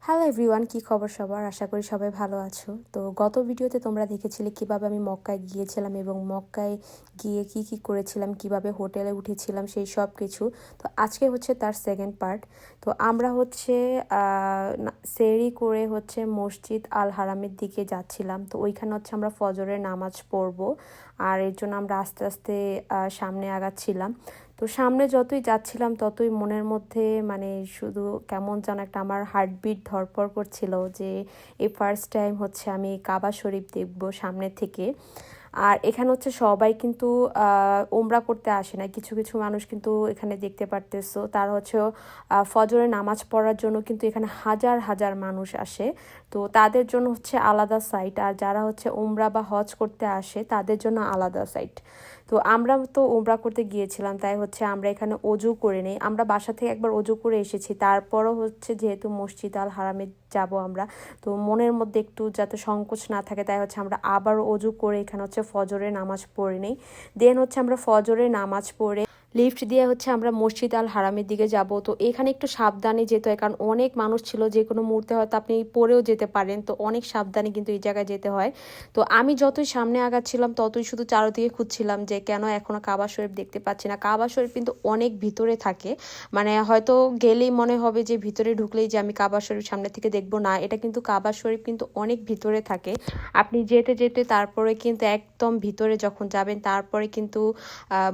Hello everyone, কি খবর সবার? আশা করি সবাই ভালো আছো। তো গত ভিডিওতে তোমরা দেখেছিলে কিভাবে আমি মক্কায় গিয়েছিলাম এবং মক্কায় গিয়ে কি কি করেছিলাম, কিভাবে হোটেলে উঠেছিলাম, সেই সব কিছু। তো আজকে হচ্ছে তার সেকেন্ড পার্ট। তো আমরা হচ্ছে সেহরি করে হচ্ছে মসজিদ আল হারামের দিকে যাচ্ছিলাম। তো ওইখানে হচ্ছে আমরা ফজরের নামাজ পড়বো, আর এর জন্য আমরা আস্তে আস্তে সামনে আগাচ্ছিলাম। তো সামনে যতই যাচ্ছিলাম ততই মনের মধ্যে মানে শুধু কেমন যেন একটা আমার হার্টবিট ধড়পড় করছিল যে এই ফার্স্ট টাইম হচ্ছে আমি কাবা শরীফ দেখবো সামনে থেকে। আর এখানে হচ্ছে সবাই কিন্তু ওমরা করতে আসে না, কিছু কিছু মানুষ কিন্তু এখানে দেখতে পারতেছো তারা হচ্ছে ফজরের নামাজ পড়ার জন্য কিন্তু এখানে হাজার হাজার মানুষ আসে। তো তাদের জন্য হচ্ছে আলাদা সাইট, আর যারা হচ্ছে ওমরা বা হজ করতে আসে তাদের জন্য আলাদা সাইট। তো আমরা তো ওমরা করতে গিয়েছিলাম, তাই হচ্ছে আমরা এখানে অজু করে নেই। আমরা বাসা থেকে একবার অজু করে এসেছি, তারপরও হচ্ছে যেহেতু মসজিদ আল হারামে যাব আমরা, তো মনের মধ্যে একটু যাতে সংকোচ না থাকে, তাই হচ্ছে আমরা আবার অজু করে এখানে হচ্ছে ফজরের নামাজ পড়ে নেই। দেন হচ্ছে আমরা ফজরের নামাজ পড়ে লিফট দিয়ে হচ্ছে আমরা মসজিদ আল হারামের দিকে যাব। তো এখানে একটু সাবধানে যেতে হয়, কারণ অনেক মানুষ ছিল, যে কোনো মুহূর্তে হয়তো আপনি পড়েও যেতে পারেন। তো অনেক সাবধানে কিন্তু এই জায়গায় যেতে হয়। তো আমি যতই সামনে আগাচ্ছিলাম ততই শুধু চারদিকে খুঁজছিলাম যে কেন এখনো কাবা শরীফ দেখতে পাচ্ছি না। কাবা শরীফ কিন্তু অনেক ভিতরে থাকে, মানে হয়তো গেলেই মনে হবে যে ভিতরে ঢুকলেই যে আমি কাবা শরীফ সামনে থেকে দেখবো, না, এটা কিন্তু কাবা শরীফ কিন্তু অনেক ভিতরে থাকে। আপনি যেতে যেতে তারপরে কিন্তু একদম ভিতরে যখন যাবেন তারপরে কিন্তু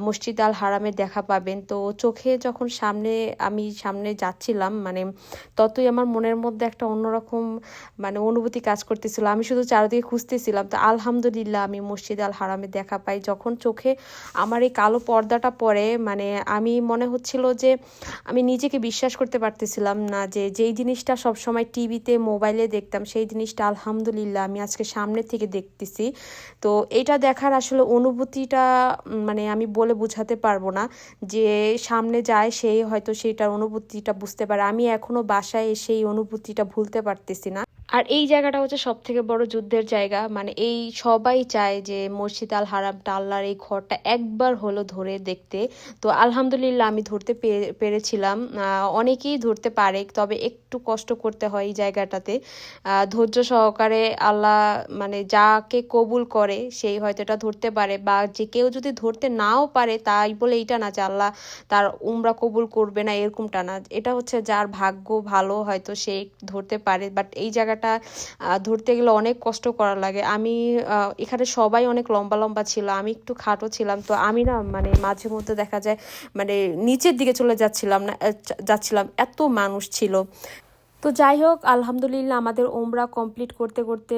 মসজিদ আল হারামের দেখা পাবেন। তো চোখে যখন আমি সামনে যাচ্ছিলাম, মানে ততই আমার মনের মধ্যে একটা অন্যরকম মানে অনুভূতি কাজ করতেছিল। আমি শুধু চারিদিকে খুঁজতেছিলাম। তো আলহামদুলিল্লাহ আমি মসজিদ আল হারামের দেখা পাই। যখন চোখে আমার এই কালো পর্দাটা পড়ে, মানে আমি মনে হচ্ছিল যে আমি নিজেকে বিশ্বাস করতে পারতেছিলাম না যে যেই জিনিসটা সবসময় টিভিতে মোবাইলে দেখতাম সেই জিনিসটা আলহামদুলিল্লাহ আমি আজকে সামনে থেকে দেখতেছি। তো এটা দেখার আসলে অনুভূতিটা মানে আমি বলে বোঝাতে পারবো না। যে সামনে যায় সেই হয়তো সেইটার অনুভূতিটা বুঝতে পারে। আমি এখনো বাসায় এসে এই অনুভূতিটা ভুলতে পারতেছি না। আর এই জায়গাটা হচ্ছে সব থেকে বড় যুদ্ধের জায়গা, মানে এই সবাই চায় যে মসজিদ আল হারামটা, আল্লাহর এই ঘরটা একবার হলো ধরে দেখতে। তো আলহামদুলিল্লাহ আমি ধরতে পেরেছিলাম। অনেকেই ধরতে পারে, তবে একটু কষ্ট করতে হয় এই জায়গাটাতে। ধৈর্য সহকারে আল্লাহ মানে যাকে কবুল করে সেই হয়তো এটা ধরতে পারে, বা যে কেউ যদি ধরতে নাও পারে তাই বলে এইটা না যে আল্লাহ তার উমরা কবুল করবে না, এরকমটা না। এটা হচ্ছে যার ভাগ্য ভালো হয়তো সে ধরতে পারে, বাট এই জায়গাটা ধরতে গেলে অনেক কষ্ট করা লাগে। আমি এখানে সবাই অনেক লম্বা লম্বা ছিল, আমি একটু খাটো ছিলাম। তো আমি না মানে মাঝে মধ্যে দেখা যায় মানে নিচের দিকে চলে যাচ্ছিলাম, এত মানুষ ছিল। তো যাই হোক, আলহামদুলিল্লাহ আমাদের ওমরা কমপ্লিট করতে করতে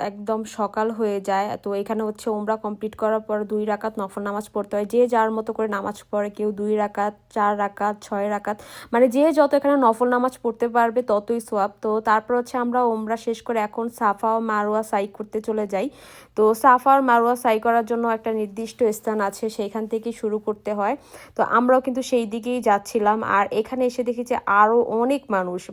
একদম সকাল হয়ে যায়। তো এখানে হচ্ছে ওমরা কমপ্লিট করার পর 2 রাকাত নফল নামাজ পড়তে হয়। যে যার মতো করে নামাজ পড়ে, কেউ 2 রাকাত, 4 রাকাত, 6 রাকাত, মানে যে যত এখানে নফল নামাজ পড়তে পারবে ততই সোয়াব। তো তারপর হচ্ছে আমরা ওমরা শেষ করে এখন সাফা ও মারোয়া সাই করতে চলে যাই। তো সাফা আর মারোয়া সাই করার জন্য একটা নির্দিষ্ট স্থান আছে, সেইখান থেকেই শুরু করতে হয়। তো আমরাও কিন্তু সেই দিকেই যাচ্ছিলাম, আর এখানে এসে দেখি যে আরও অনেক মানুষ।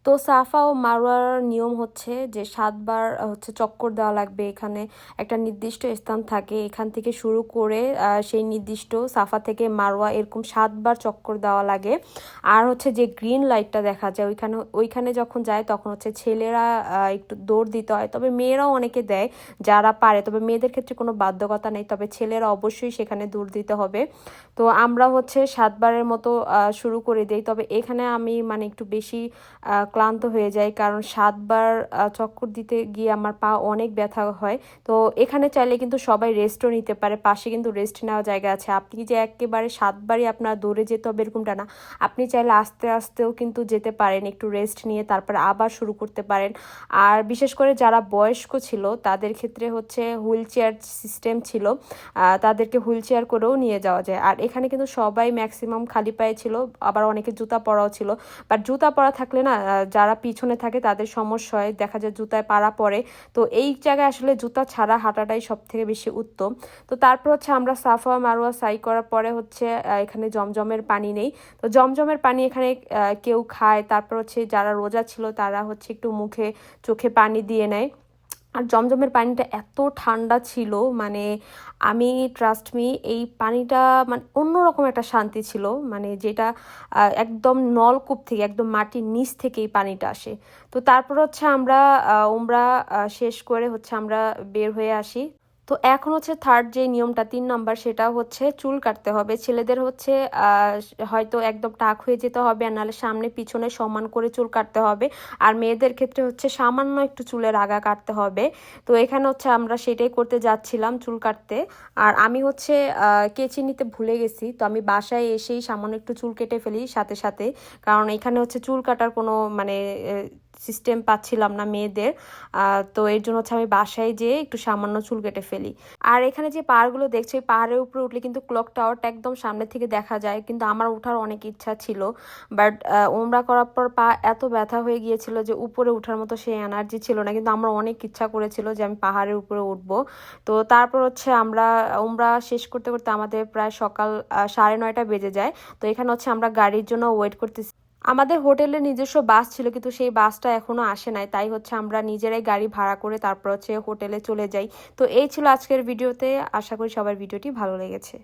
তো সাফা ও মারওয়ার নিয়ম হচ্ছে যে 7 বার হচ্ছে চক্কর দেওয়া লাগবে। এখানে একটা নির্দিষ্ট স্থান থাকে, এখান থেকে শুরু করে সেই নির্দিষ্ট সাফা থেকে মারওয়া এরকম 7 বার চক্কর দেওয়া লাগে। আর হচ্ছে যে গ্রিন লাইটটা দেখা যায় ওইখানে যখন যায় তখন হচ্ছে ছেলেরা একটু দৌড় দিতে হয়, তবে মেয়েরাও অনেকে দেয় যারা পারে, তবে মেয়েদের ক্ষেত্রে কোনো বাধ্যকতা নেই, তবে ছেলেরা অবশ্যই সেখানে দৌড় দিতে হবে। তো আমরা হচ্ছে 7 বারের মতো শুরু করে দিই, তবে এখানে আমি মানে একটু বেশি ক্লান্ত হয়ে যাই, কারণ 7 বার চক্কর দিতে গিয়ে আমার পা অনেক ব্যথা হয়। তো এখানে চাইলে কিন্তু সবাই রেস্টও নিতে পারে, পাশে কিন্তু রেস্ট নেওয়ার জায়গা আছে। আপনি যে একেবারে 7 বারই আপনার দৌড়ে যেতে হবে এরকমটা না, আপনি চাইলে আস্তে আস্তেও কিন্তু যেতে পারেন, একটু রেস্ট নিয়ে তারপরে আবার শুরু করতে পারেন। আর বিশেষ করে যারা বয়স্ক ছিল তাদের ক্ষেত্রে হচ্ছে হুইল চেয়ার সিস্টেম ছিল, তাদেরকে হুইল চেয়ার করেও নিয়ে যাওয়া যায়। আর এখানে কিন্তু সবাই ম্যাক্সিমাম খালি পায়ে ছিল, আবার অনেকে জুতা পরাও ছিল। বাট জুতা পরা থাকলে না যারা পিছনে থাকে তাদের সমস্যা হয়, দেখা যায় জুতায় পাড়া পড়ে। তো এই জায়গায় আসলে জুতা ছাড়া হাঁটাটাই সব থেকে বেশি উত্তম। তো তারপর হচ্ছে আমরা সাফা মারোয়া সাই করার পরে হচ্ছে এখানে জমজমের পানি নেই। তো জমজমের পানি এখানে কেউ খায়, তারপর হচ্ছে যারা রোজা ছিল তারা হচ্ছে একটু মুখে চোখে পানি দিয়ে নেয়। আর জমজমের পানিটা এত ঠান্ডা ছিল, মানে আমি ট্রাস্ট মি এই পানিটা মানে অন্যরকম একটা শান্তি ছিল, মানে যেটা একদম নলকূপ থেকে একদম মাটির নিচ থেকে এই পানিটা আসে। তো তারপর হচ্ছে আমরা উমরা শেষ করে হচ্ছে আমরা বের হয়ে আসি। তো এখন হচ্ছে থার্ড যে নিয়মটা 3 নাম্বার, সেটা হচ্ছে চুল কাটতে হবে। ছেলেদের হচ্ছে হয়তো একদম টাক হয়ে যেতে হবে, আর নাহলে সামনে পিছনে সমান করে চুল কাটতে হবে। আর মেয়েদের ক্ষেত্রে হচ্ছে সামান্য একটু চুলের আগা কাটতে হবে। তো এখানে হচ্ছে আমরা সেটাই করতে যাচ্ছিলাম, চুল কাটতে। আর আমি হচ্ছে কেচি নিতে ভুলে গেছি, তো আমি বাসায় এসেই সামান্য একটু চুল কেটে ফেলি সাথে সাথে, কারণ এখানে হচ্ছে চুল কাটার কোনো মানে সিস্টেম পাচ্ছিলাম না মেয়েদের। তো এর জন্য হচ্ছে আমি বাসায় যেয়ে একটু সামান্য চুল কেটে ফেলি। আর এখানে যে পাহাড়গুলো দেখছো, এই পাহাড়ের উপরে উঠলে কিন্তু ক্লক টাওয়ারটা একদম সামনে থেকে দেখা যায়, কিন্তু আমার ওঠার অনেক ইচ্ছা ছিল, বাট ওমরা করার পর পা এত ব্যথা হয়ে গিয়েছিল যে উপরে ওঠার মতো সেই এনার্জি ছিল না, কিন্তু আমার অনেক ইচ্ছা করেছিল যে আমি পাহাড়ের উপরে উঠবো। তো তারপর হচ্ছে আমরা ওমরা শেষ করতে করতে আমাদের প্রায় সকাল 9:30 বেজে যায়। তো এখানে হচ্ছে আমরা গাড়ির জন্য ওয়েট করতেছি। আমাদের হোটেলে নিজস্ব বাস ছিল, কিন্তু সেই বাসটা এখনো আসে নাই, তাই হচ্ছে আমরা নিজেরাই গাড়ি ভাড়া করে তারপর হচ্ছে হোটেলে চলে যাই। তো এই ছিল আজকের ভিডিওতে, আশা করি সবার ভিডিওটি ভালো লেগেছে।